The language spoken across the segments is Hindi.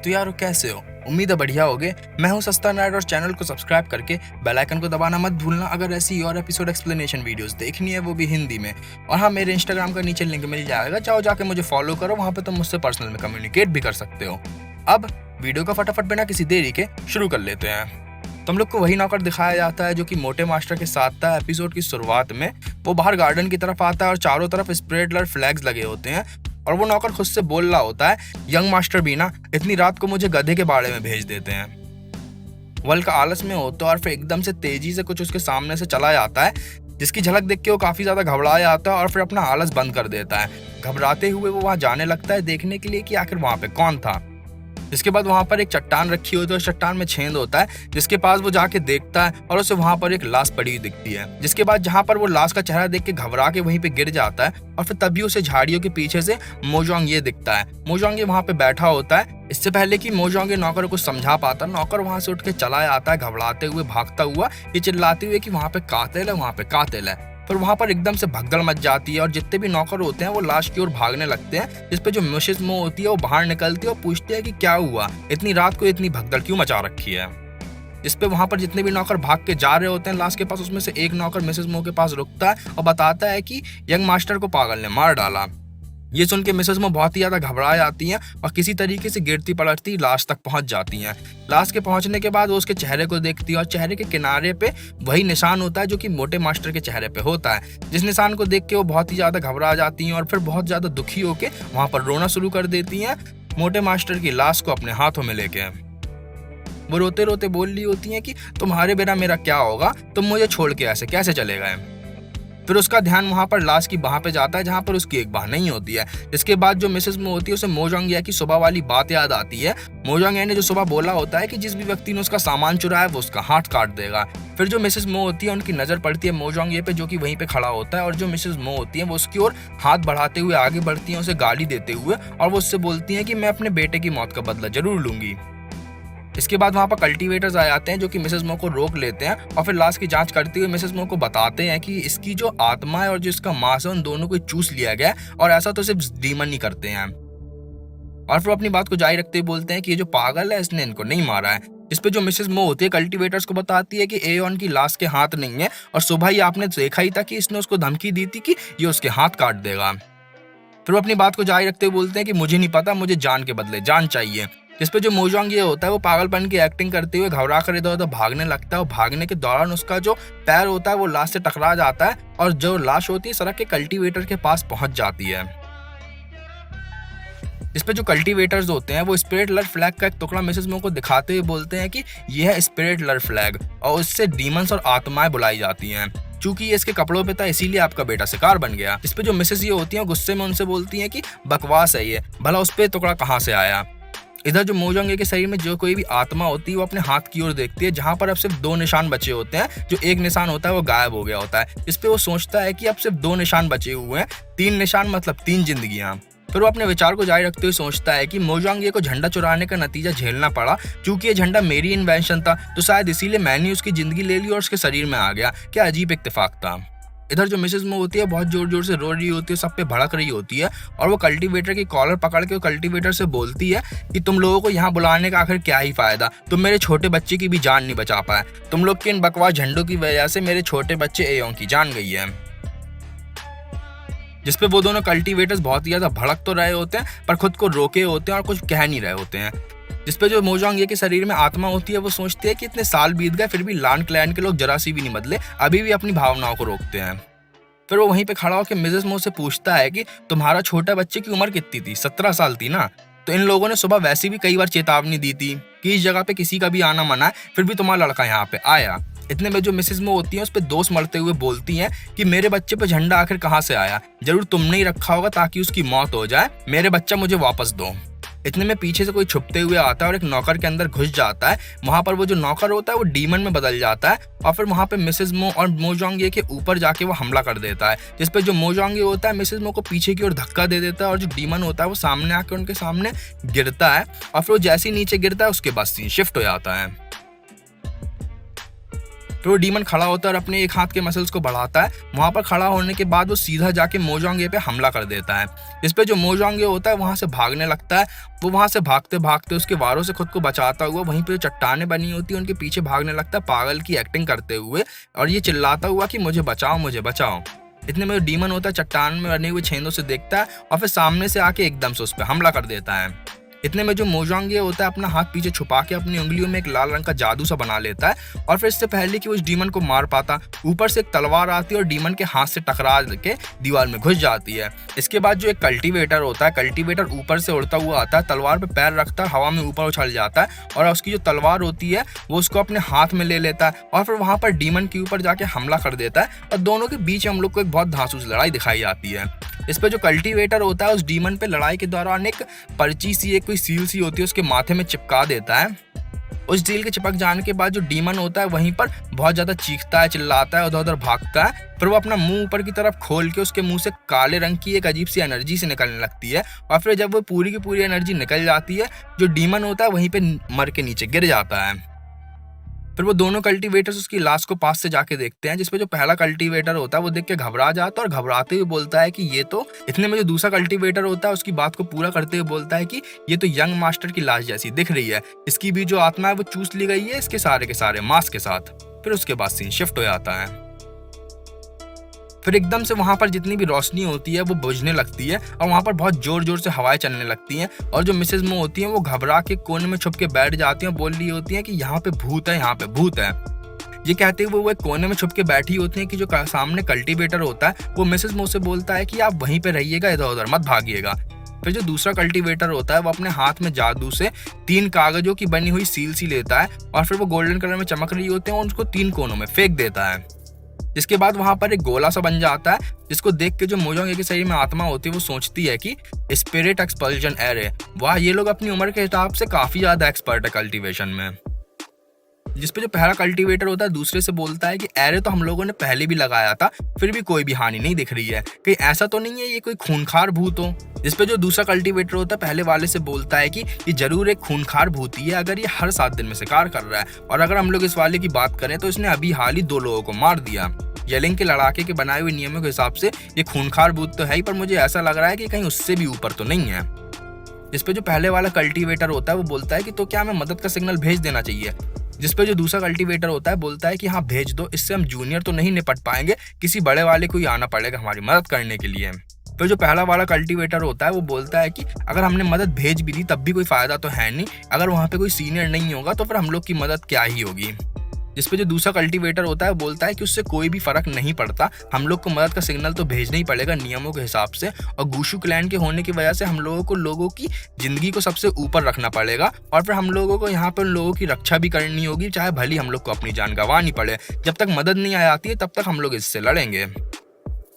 तो यारो कैसे हो? उम्मीद है बढ़िया होगे। मैं हूं सस्ता नर्ड और चैनल को सब्सक्राइब करके बेल आइकन को दबाना मत भूलना अगर ऐसी और एपिसोड एक्सप्लेनेशन वीडियोस देखनी है, वो भी हिंदी में। और हाँ, मेरे इंस्टाग्राम का नीचे लिंक मिल जाएगा, जाओ जाके मुझे फॉलो करो, वहाँ पे तुम मुझसे पर्सनल में कम्युनिकेट भी कर सकते हो। अब वीडियो का फटाफट बिना किसी देरी के शुरू कर लेते हैं। तुम लोग को वही नौकर दिखाया जाता है जो कि मोटे मास्टर के साथ था। एपिसोड की शुरुआत में वो बाहर गार्डन की तरफ आता है और चारों तरफ स्प्रेडलर फ्लैग्स लगे होते हैं और वो नौकर खुद से बोल रहा होता है, यंग मास्टर भी ना इतनी रात को मुझे गधे के बाड़े में भेज देते हैं। वल्क आलस में होता है और फिर एकदम से तेजी से कुछ उसके सामने से चला जाता है, जिसकी झलक देख के वो काफी ज्यादा घबरा जाता है और फिर अपना आलस बंद कर देता है। घबराते हुए वो वहां जाने लगता है देखने के लिए कि आखिर वहां पे कौन था। इसके बाद वहां पर एक चट्टान रखी होती है और चट्टान में छेद होता है, जिसके पास वो जाके देखता है और उसे वहां पर एक लाश पड़ी हुई दिखती है। जिसके बाद जहां पर वो लाश का चेहरा देख के घबरा के वहीं पे गिर जाता है और फिर तभी उसे झाड़ियों के पीछे से मोजोंग ये दिखता है। मोजोंग ये वहां पे बैठा होता है। इससे पहले कि मोजोंग नौकर को कुछ समझा पाता, नौकर वहां से उठ के चला आता है घबराते हुए, भागता हुआ, ये चिल्लाते हुए कि वहां पे कातिल है, वहां पे कातिल है। पर वहां पर एकदम से भगदड़ मच जाती है और जितने भी नौकर होते हैं वो लाश की ओर भागने लगते हैं। जिस पे जो मिसेस मो होती है वो बाहर निकलती है और पूछती है कि क्या हुआ, इतनी रात को इतनी भगदड़ क्यों मचा रखी है। इस पे वहां पर जितने भी नौकर भाग के जा रहे होते हैं लाश के पास, उसमें से एक नौकर मिसेस मो के पास रुकता है और बताता है कि यंग मास्टर को पागल ने मार डाला। ये सुन के मिसेस मो बहुत ही ज्यादा घबरा जाती हैं और किसी तरीके से गिरती पड़ती लाश तक पहुंच जाती हैं। लाश के पहुंचने के बाद वो उसके चेहरे को देखती है और चेहरे के किनारे पे वही निशान होता है जो कि मोटे मास्टर के चेहरे पे होता है। जिस निशान को देख के वो बहुत ही ज्यादा घबरा जाती हैं और फिर बहुत ज्यादा दुखी होके वहां पर रोना शुरू कर देती हैं, मोटे मास्टर की लाश को अपने हाथों में लेके। वो रोते रोते बोल रही होती हैं कि तुम्हारे बिना मेरा क्या होगा, तुम मुझे छोड़ के ऐसे कैसे चले गए। फिर उसका ध्यान वहां पर लाश की बाह पे जाता है जहां पर उसकी एक बाह नहीं होती है। इसके बाद जो मिसेस मो होती है उसे मोजोंग की सुबह वाली बात याद आती है। मोजोंग ने जो सुबह बोला होता है कि जिस भी व्यक्ति ने उसका सामान चुराया वो उसका हाथ काट देगा। फिर जो मिसेस मो होती है उनकी नजर पड़ती है मोजोंग पे, जो कि वहीं पे खड़ा होता है, और जो मिसेस मो होती है वो उसकी ओर हाथ बढ़ाते हुए आगे बढ़ती है, उसे गाली देते हुए, और वो उससे बोलती है कि मैं अपने बेटे की मौत का बदला जरूर लूंगी। इसके बाद वहां पर कल्टीवेटर्स आ जाते हैं जो कि मिसेस मो को रोक लेते हैं और फिर लाश की जांच करते हुए मिसेस मो को बताते हैं कि इसकी जो आत्मा है और जो इसका मांस है उन दोनों को चूस लिया गया है और ऐसा तो सिर्फ डीमन ही करते हैं। और फिर अपनी बात को जारी रखते हुए बोलते हैं कि ये जो पागल है इसने इनको नहीं मारा है। इस पे जो मिसेस मो होती है कल्टीवेटर्स को बताती है कि एओन की लाश के हाथ नहीं है और सुबह ही आपने देखा ही था कि इसने उसको धमकी दी थी कि ये उसके हाथ काट देगा। फिर वो अपनी बात को जारी रखते हुए बोलते हैं कि मुझे नहीं पता, मुझे जान के बदले जान चाहिए। जिस पे जो मोजोंग ये होता है वो पागलपन की एक्टिंग करते हुए घबरा कर इधर उधर भागने लगता है और भागने के दौरान उसका जो पैर होता है वो लाश से टकरा जाता है और जो लाश होती है सड़क के कल्टीवेटर के पास पहुंच जाती है। इस पे जो कल्टीवेटर्स होते हैं वो स्पिरिट-लर फ्लैग का एक टुकड़ा मिसेस मो को दिखाते हुए बोलते हैं कि यह है स्पिरिट-लर फ्लैग और उससे डीमंस और आत्माएं बुलाई जाती हैं। चूंकि ये इसके कपड़ों पे था इसीलिए आपका बेटा शिकार बन गया। इस पे जो मिसेस ये होती हैं गुस्से में उनसे बोलती हैं कि बकवास है ये, भला उस पे टुकड़ा कहाँ से आया। इधर जो मोजोंग के शरीर में जो कोई भी आत्मा होती है वो अपने हाथ की ओर देखती है जहां पर अब सिर्फ 2 निशान बचे होते हैं। जो एक निशान होता है वो गायब हो गया होता है। इस पे वो सोचता है कि अब सिर्फ 2 निशान बचे हुए हैं, 3 निशान मतलब 3 जिंदगियां। फिर वो अपने विचार को जारी रखते हुए सोचता है कि मोजोंग को झंडा चुराने का नतीजा झेलना पड़ा। चूंकि ये झंडा मेरी इन्वेंशन था तो शायद इसीलिए मैंने उसकी जिंदगी ले ली और उसके शरीर में आ गया। क्या अजीब इत्तेफाक था। इधर जो मिसेस मो होती है बहुत जोर जोर से रो रही होती है, सब पे भड़क रही होती है और वो कल्टीवेटर की कॉलर पकड़ के कल्टीवेटर से बोलती है कि तुम लोगों को यहाँ बुलाने का आखिर क्या ही फायदा, तुम मेरे छोटे बच्चे की भी जान नहीं बचा पाए। तुम लोग के इन बकवास झंडों की वजह से मेरे छोटे बच्चे एयोंग की जान गई है। जिसपे वो दोनों कल्टीवेटर्स बहुत ही ज्यादा भड़क तो रहे होते हैं पर खुद को रोके होते हैं और कुछ कह नहीं रहे होते हैं। जिसपे जो मोजोंग के शरीर में आत्मा होती है वो सोचती है कि इतने साल बीत गए फिर भी लान क्लैन के लोग जरा सी भी नहीं बदले, अभी भी अपनी भावनाओं को रोकते हैं। फिर वो वहीं पे खड़ा होकर मिसेस मो से पूछता है कि तुम्हारा छोटा बच्चे की उम्र कितनी थी, 17 साल थी ना। तो इन लोगों ने सुबह वैसे भी कई बार चेतावनी दी थी कि इस जगह पे किसी का भी आना मना है, फिर भी तुम्हारा लड़का यहाँ पे आया। इतने में जो मिसेस मो होती है उस पर दोष मरते हुए बोलती हैं कि मेरे बच्चे पे झंडा आखिर कहाँ से आया, जरूर तुमने ही रखा होगा ताकि उसकी मौत हो जाए, मेरे बच्चा मुझे वापस दो। इतने में पीछे से कोई छुपते हुए आता है और एक नौकर के अंदर घुस जाता है। वहां पर वो जो नौकर होता है वो डीमन में बदल जाता है और फिर वहां पे मिसेस मो और मोजोंग के ऊपर जाके वो हमला कर देता है। जिस पे जो मोजोंग होता है मिसेस मो को पीछे की ओर धक्का दे देता है और जो डीमन होता है वो सामने आके उनके सामने गिरता है और फिर वो जैसे ही नीचे गिरता है उसके बाद सीन शिफ्ट हो जाता है। फिर वो डीमन खड़ा होता है और अपने एक हाथ के मसल्स को बढ़ाता है। वहाँ पर खड़ा होने के बाद वो सीधा जाके मोजोंगे पे हमला कर देता है। इस पे जो मोजोंगे होता है वहाँ से भागने लगता है। वो वहाँ से भागते भागते उसके वारों से खुद को बचाता हुआ वहीं पे जो चट्टानें बनी होती है उनके पीछे भागने लगता है, पागल की एक्टिंग करते हुए, और ये चिल्लाता हुआ कि मुझे बचाओ, मुझे बचाओ। इतने में जो डीमन होता है चट्टान में बने हुए छेदों से देखता है और फिर सामने से आके एकदम से उस पर हमला कर देता है। इतने में जो मोजोंगे होता है अपना हाथ पीछे छुपा के अपनी उंगलियों में एक लाल रंग का जादू सा बना लेता है, और फिर इससे पहले कि वो उस डीमन को मार पाता, ऊपर से एक तलवार आती है और डीमन के हाथ से टकरा के दीवार में घुस जाती है। इसके बाद जो एक कल्टीवेटर होता है, कल्टीवेटर ऊपर से उड़ता हुआ आता है, तलवार पे पैर रखता है, हवा में ऊपर उछल जाता है और उसकी जो तलवार होती है वो उसको अपने हाथ में ले लेता है और फिर वहां पर डीमन के ऊपर जाके हमला कर देता है, और दोनों के बीच हम लोग को एक बहुत धांसूस लड़ाई दिखाई जाती है। इस पे जो कल्टीवेटर होता है उस डीमन पे लड़ाई के दौरान एक पर्ची सी, एक कोई सील सी होती है उसके माथे में चिपका देता है। उस सील के चिपक जाने के बाद जो डीमन होता है वहीं पर बहुत ज्यादा चीखता है, चिल्लाता है, उधर उधर भागता है। फिर वो अपना मुंह ऊपर की तरफ खोल के उसके मुंह से काले रंग की एक अजीब सी एनर्जी से निकलने लगती है, और फिर जब वो पूरी की पूरी एनर्जी निकल जाती है जो डीमन होता है वहीं पे मर के नीचे गिर जाता है। फिर वो दोनों कल्टीवेटर्स उसकी लाश को पास से जाके देखते हैं, जिसपे जो पहला कल्टीवेटर होता है वो देख के घबरा जाता है और घबराते हुए बोलता है कि ये तो, इतने में जो दूसरा कल्टीवेटर होता है उसकी बात को पूरा करते हुए बोलता है कि ये तो यंग मास्टर की लाश जैसी दिख रही है, इसकी भी जो आत्मा है वो चूस ली गई है इसके सारे के सारे मांस के साथ। फिर उसके बाद सीन शिफ्ट हो जाता है। फिर एकदम से वहां पर जितनी भी रोशनी होती है वो बुझने लगती है और वहां पर बहुत जोर जोर से हवाएं चलने लगती हैं, और जो मिसेज मो होती हैं वो घबरा के कोने में छुप के बैठ जाती हैं, बोल रही होती हैं कि यहाँ पे भूत है, यहाँ पे भूत है। ये कहते हुए वो एक कोने में छुप के बैठी होती हैं कि जो सामने कल्टीवेटर होता है वो मिसेज मो से बोलता है कि आप वहीं पे रहिएगा, इधर उधर मत भागिएगा। फिर जो दूसरा कल्टीवेटर होता है वो अपने हाथ में जादू से 3 कागजों की बनी हुई सील सी लेता है, और फिर वो गोल्डन कलर में चमक रही होते हैं और उसको 3 कोनों में फेंक देता है। जिसके बाद वहां पर एक गोला सा बन जाता है, जिसको देख के जो मोजोंगे के शरीर में आत्मा होती है वो सोचती है कि स्पिरिट एक्सपल्जन एरे, वाह ये लोग अपनी उम्र के हिसाब से काफी ज्यादा एक्सपर्ट है कल्टीवेशन में। जिसपे जो पहला कल्टीवेटर होता है दूसरे से बोलता है कि एरे तो हम लोगों ने पहले भी लगाया था, फिर भी कोई भी हानि नहीं दिख रही है, कहीं ऐसा तो नहीं है ये कोई खूनखार भूत हो। जिसपे जो दूसरा कल्टीवेटर होता है पहले वाले से बोलता है कि ये जरूर एक खूनखार भूत ही है, अगर ये हर 7 दिन में शिकार कर रहा है, और अगर हम लोग इस वाले की बात करें तो इसने अभी हाल ही 2 लोगों को मार दिया। येलिंग के लड़ाके के बनाए हुए नियमों के हिसाब से ये खूनखार भूत तो है ही, पर मुझे ऐसा लग रहा है कि कहीं उससे भी ऊपर तो नहीं है। इस पे जो पहले वाला कल्टीवेटर होता है वो बोलता है कि तो क्या हमें मदद का सिग्नल भेज देना चाहिए। जिस पे जो दूसरा कल्टीवेटर होता है बोलता है कि हाँ भेज दो, इससे हम जूनियर तो नहीं निपट पाएंगे, किसी बड़े वाले को ही आना पड़ेगा हमारी मदद करने के लिए। तो जो पहला वाला कल्टीवेटर होता है वो बोलता है कि अगर हमने मदद भेज भी दी तब भी कोई फायदा तो है नहीं, अगर वहाँ पे कोई सीनियर नहीं होगा तो फिर हम लोग की मदद क्या ही होगी। जिसपे जो दूसरा कल्टीवेटर होता है बोलता है कि उससे कोई भी फर्क नहीं पड़ता, हम लोग को मदद का सिग्नल तो भेजना ही पड़ेगा नियमों के हिसाब से, और गूशु क्लैन के होने की वजह से हम लोगों को लोगों की जिंदगी को सबसे ऊपर रखना पड़ेगा, और फिर हम लोगों को यहाँ पर लोगों की रक्षा भी करनी होगी, चाहे भली हम लोग को अपनी जान गंवानी पड़े। जब तक मदद नहीं आ जाती है तब तक हम लोग इससे लड़ेंगे।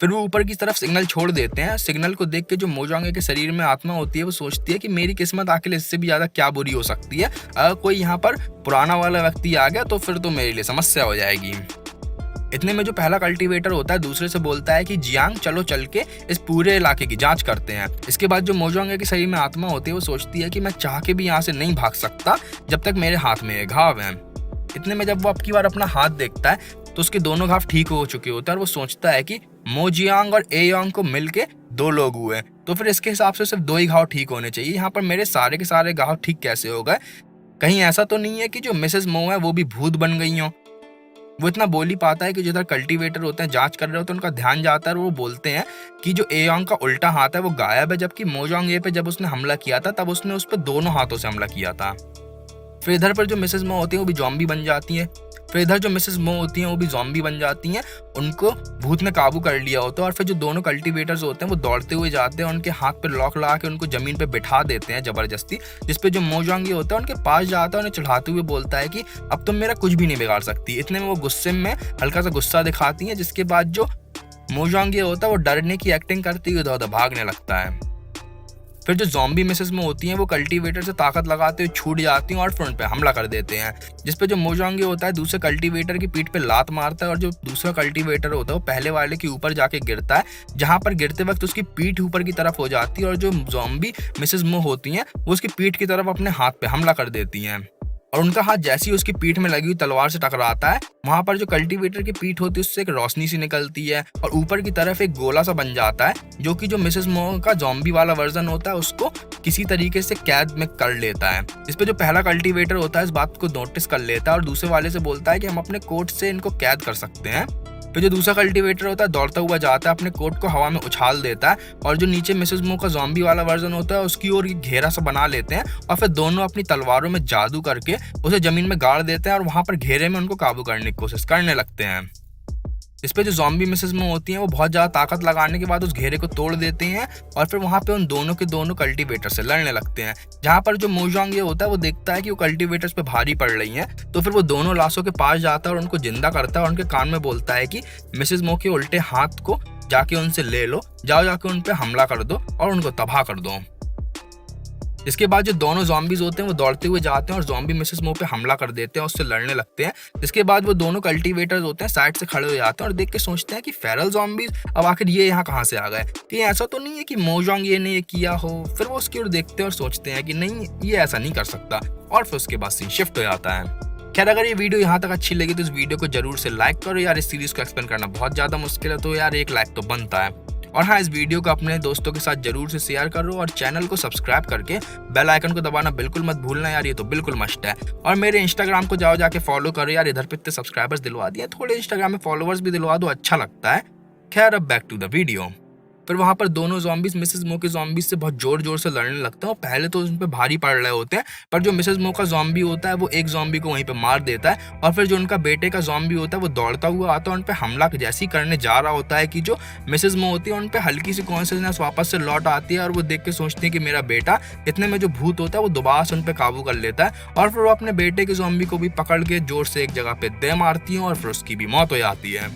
फिर वो ऊपर की तरफ सिग्नल छोड़ देते हैं। सिग्नल को देख के जो मोजोंगे के शरीर में आत्मा होती है वो सोचती है कि मेरी किस्मत आखिर इससे भी ज्यादा क्या बुरी हो सकती है, अगर कोई यहाँ पर पुराना वाला व्यक्ति आ गया तो फिर तो मेरे लिए समस्या हो जाएगी। इतने में जो पहला कल्टीवेटर होता है दूसरे से बोलता है कि जियांग चलो चल के इस पूरे इलाके की जांच करते हैं। इसके बाद जो मोजोंगे के शरीर में आत्मा होती है वो सोचती है कि मैं चाह के भी यहाँ से नहीं भाग सकता जब तक मेरे हाथ में ये घाव है। इतने में जब वो अब की बार अपना हाथ देखता है तो उसके दोनों घाव ठीक हो चुके होते हैं, और वो सोचता है कि मोजियांग और एयोंग को मिलके 2 लोग हुए, तो फिर इसके हिसाब से सिर्फ 2 ही घाव ठीक होने चाहिए, यहाँ पर मेरे सारे के सारे घाव ठीक कैसे हो गए, कहीं ऐसा तो नहीं है कि जो मिसेस मो है वो भी भूत बन गई हो। वो इतना बोल ही पाता है कि जिधर कल्टीवेटर होते हैं जांच कर रहे होते हैं उनका ध्यान जाता है, और वो बोलते हैं कि जो एयोंग का उल्टा हाथ है वो गायब है, जबकि मोजोंग पे जब उसने हमला किया था तब उसने उस पर दोनों हाथों से हमला किया था। फिर इधर पर जो मिसेस मो होती है वो भी ज़ॉम्बी बन जाती है। फिर इधर जो मिसेस मो होती हैं वो भी ज़ॉम्बी बन जाती हैं, उनको भूत ने काबू कर लिया होता है, और फिर जो दोनों कल्टीवेटर्स होते हैं वो दौड़ते हुए जाते हैं, उनके हाथ पे लॉक लगा के उनको जमीन पे बिठा देते हैं जबरदस्ती। जिसपे जो मोजोंगी होता है उनके पास जाता है, उन्हें चढ़ाते हुए बोलता है कि अब तुम मेरा कुछ भी नहीं बिगाड़ सकती। इतने में वो गुस्से में हल्का सा गुस्सा दिखाती है, जिसके बाद जो मोजोंगी होता है वो डरने की एक्टिंग करते हुए उधर भागने लगता है। फिर जो ज़ॉम्बी मिसेस में होती हैं वो कल्टीवेटर से ताकत लगाते हुए छूट जाती हैं और फिर उन पे हमला कर देते हैं। जिसपे जो मोजोंगे होता है दूसरे कल्टीवेटर की पीठ पे लात मारता है, और जो दूसरा कल्टीवेटर होता है वो पहले वाले के ऊपर जाके गिरता है, जहां पर गिरते वक्त उसकी पीठ ऊपर की तरफ हो जाती है, और जो ज़ॉम्बी मिसेस मो होती हैं वो उसकी पीठ की तरफ अपने हाथ पे हमला कर देती हैं। और उनका हाथ जैसे ही उसकी पीठ में लगी हुई तलवार से टकराता है, वहां पर जो कल्टीवेटर की पीठ होती है उससे एक रोशनी सी निकलती है और ऊपर की तरफ एक गोला सा बन जाता है, जो कि जो मिसेस मो का ज़ॉम्बी वाला वर्जन होता है उसको किसी तरीके से कैद में कर लेता है। इस पे जो पहला कल्टीवेटर होता है इस बात को नोटिस कर लेता है और दूसरे वाले से बोलता है कि हम अपने कोट से इनको कैद कर सकते हैं। फिर जो दूसरा कल्टीवेटर होता है दौड़ता हुआ जाता है, अपने कोट को हवा में उछाल देता है और जो नीचे मिसेस मो का ज़ॉम्बी वाला वर्जन होता है उसकी ओर घेरा सा बना लेते हैं और फिर दोनों अपनी तलवारों में जादू करके उसे जमीन में गाड़ देते हैं और वहां पर घेरे में उनको काबू करने की कोशिश करने लगते हैं। इस पे जो ज़ॉम्बी मिसेस मो होती हैं वो बहुत ज़्यादा ताकत लगाने के बाद उस घेरे को तोड़ देते हैं और फिर वहाँ पे उन दोनों के दोनों कल्टीवेटर से लड़ने लगते हैं। जहाँ पर जो मोजोंग ये होता है वो देखता है कि वो कल्टीवेटर्स पे भारी पड़ रही हैं, तो फिर वो दोनों लाशों के पास जाता है और उनको जिंदा करता है और उनके कान में बोलता है कि मिसेस मो के उल्टे हाथ को जाके उनसे ले लो, जाके उन पे हमला कर दो और उनको तबाह कर दो। इसके बाद जो दोनों ज़ॉम्बीज होते हैं वो दौड़ते हुए जाते हैं और ज़ॉम्बी मिसेस मो पे हमला कर देते हैं और उससे लड़ने लगते हैं। इसके बाद वो दोनों कल्टीवेटर्स होते हैं साइड से खड़े हो जाते हैं और देख के सोचते हैं कि फेरल ज़ॉम्बीज अब आखिर ये यहाँ कहाँ से आ गए, कि ऐसा तो नहीं है कि मोजोंग ये ने ये किया हो। फिर वो उसकी ओर देखते हैं और सोचते हैं कि नहीं, ये ऐसा नहीं कर सकता और फिर उसके बाद सीन शिफ्ट हो जाता है। खैर, अगर ये वीडियो यहाँ तक अच्छी लगी तो इस वीडियो को जरूर से लाइक करो यार। इस सीरीज को एक्सप्लेन करना बहुत ज़्यादा मुश्किल है, तो यार एक लाइक तो बनता है। और हाँ, इस वीडियो को अपने दोस्तों के साथ जरूर से शेयर करो और चैनल को सब्सक्राइब करके बेल आइकन को दबाना बिल्कुल मत भूलना यार, ये तो बिल्कुल मस्ट है। और मेरे इंस्टाग्राम को जाके फॉलो करो यार, इधर पे इतने सब्सक्राइबर्स दिलवा दिए, थोड़े इंस्टाग्राम में फॉलोअर्स भी दिलवा दो, अच्छा लगता है। खैर, अब बैक टू द वीडियो। फिर वहाँ पर दोनों ज़ॉम्बीज मिसेस मो के ज़ॉम्बीज से बहुत जोर से लड़ने लगते हैं और पहले तो उन पे भारी पड़ रहे होते हैं, पर जो मिसेस मो का ज़ॉम्बी होता है वो एक ज़ॉम्बी को वहीं पे मार देता है और फिर जो उनका बेटे का ज़ॉम्बी होता है वो दौड़ता हुआ आता है, उन पे हमला जैसी करने जा रहा होता है कि जो मिसेस मो होती है उन पे हल्की सी कॉन्शियसनेस वापस से लौट आती है और वो देख के सोचती है कि मेरा बेटा, इतने में जो भूत होता है वो दोबारा से उन पे काबू कर लेता है और फिर वो अपने बेटे के ज़ॉम्बी को भी पकड़ के जोर से एक जगह पे दे मारती है और फिर उसकी भी मौत हो जाती है।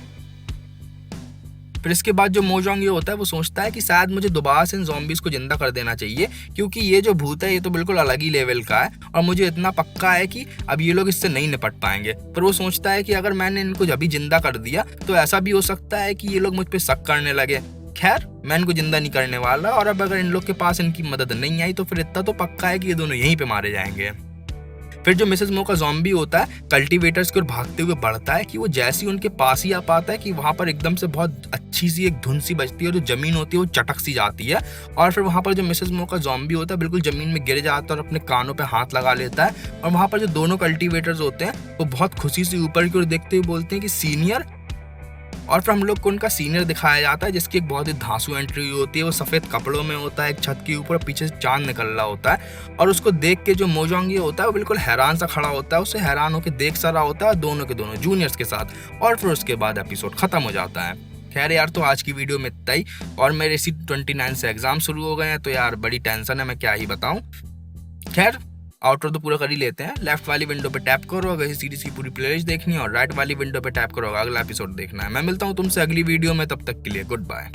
फिर इसके बाद जो मोजोंग ये होता है वो सोचता है कि शायद मुझे दोबारा से इन ज़ॉम्बीज़ को जिंदा कर देना चाहिए, क्योंकि ये जो भूत है ये तो बिल्कुल अलग ही लेवल का है और मुझे इतना पक्का है कि अब ये लोग इससे नहीं निपट पाएंगे। फिर वो सोचता है कि अगर मैंने इनको अभी जिंदा कर दिया तो ऐसा भी हो सकता है कि ये लोग मुझ पर शक करने लगे। खैर, मैं इनको जिंदा नहीं करने वाला और अब अगर इन लोग के पास इनकी मदद नहीं आई तो फिर इतना तो पक्का है कि ये दोनों यहीं पे मारे जाएंगे। फिर जो मिसेस मो का ज़ॉम्बी होता है कल्टीवेटर्स की ओर भागते हुए बढ़ता है कि वो जैसे ही उनके पास ही आ पाता है कि वहाँ पर एकदम से बहुत अच्छी सी एक धुन सी बजती है और जो ज़मीन होती है वो चटक सी जाती है और फिर वहाँ पर जो मिसेस मो का ज़ॉम्बी होता है बिल्कुल ज़मीन में गिर जाता है और अपने कानों पे हाथ लगा लेता है और वहाँ पर जो दोनों कल्टीवेटर्स होते हैं वो बहुत खुशी से ऊपर की ओर देखते हुए बोलते हैं कि सीनियर। और फिर हम लोग को उनका सीनियर दिखाया जाता है जिसकी एक बहुत ही धांसू एंट्री होती है। वो सफ़ेद कपड़ों में होता है, एक छत के ऊपर पीछे से चांद निकल रहा होता है और उसको देख के जो मोजोंग ये होता है वो बिल्कुल हैरान सा खड़ा होता है, उसे हैरान होकर देख सा रहा होता है दोनों के दोनों जूनियर्स के साथ और फिर उसके बाद एपिसोड खत्म हो जाता है। खैर यार, तो आज की वीडियो में इतना ही और मेरे इसी 29 से एग्जाम शुरू हो गए हैं, तो यार बड़ी टेंशन है, मैं क्या ही बताऊँ। खैर, आउटरो तो पूरा कर ही लेते हैं। लेफ्ट वाली विंडो पे टैप करो अगर इस सीरीज की पूरी प्लेलिस्ट देखनी है और राइट वाली विंडो पे टैप करो अगला एपिसोड देखना है। मैं मिलता हूँ तुमसे अगली वीडियो में, तब तक के लिए गुड बाय।